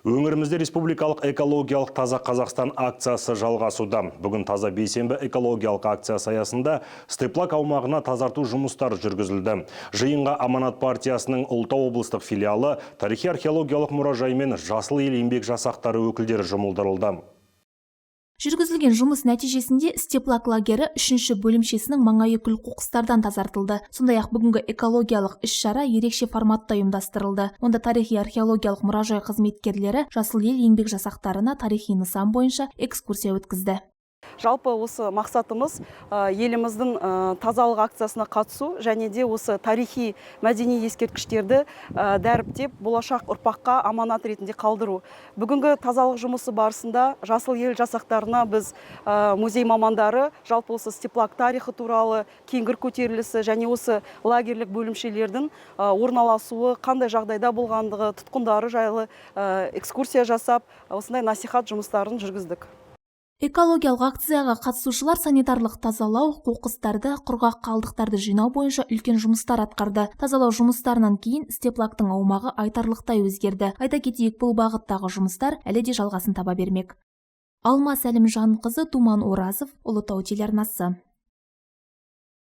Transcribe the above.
Өңірімізде республикалық экологиялық таза Қазақстан акциясы жалғасуда. Бүгін таза бейсенбі экологиялық акциясы аясында Степлак аумағына тазарту жұмыстары жүргізілді. Жиынға Аманат партиясының Ұлытау облыстық филиалы, тарихи археологиялық мұражай мен Жасыл ел еңбек жасақтары өкілдері жұмылдырылды. Жүргізілген жұмыс нәтижесінде Степлак лагері 3-ші бөлімшесінің маңайы күл қоқыстардан тазартылды. Сондай-ақ бүгінгі экологиялық іс-шара ерекше форматта ұйымдастырылды. Онда тарихи археологиялық мұражай қызметкерлері Жасыл ел еңбек жасақтарына тарихи нысан бойынша экскурсия өткізді. Жалпы осы мақсатымыз еліміздің тазалық акциясына қатысу және де осы тарихи мәдени ескерткіштерді дәріптеп болашақ ұрпаққа аманат ретінде қалдыру. Бүгінгі тазалық жұмысы барысында Жасыл ел жасақтарына біз музей мамандары жалпы осы Степлак тарихы туралы, Кеңгір көтерілісі және осы лагерлік бөлімшелердің орналасуы, қандай жағдайда болғандығы, тұтқындары жайлы экскурсия жасап, осындай насихат жұмыстарын жүргіздік. Экологиялық акцияға қатысушылар санитарлық тазалау, қоқыстарды, құрғақ қалдықтарды жинау бойынша үлкен жұмыстар атқарды. Тазалау жұмыстарынан кейін Степлактың аумағы айтарлықтай өзгерді. Айта кетейік, бұл бағыттағы жұмыстар әлі де жалғасын таба бермек. Алмас Әлімжанқызы, Думан Оразов, Ұлытау телеарнасы.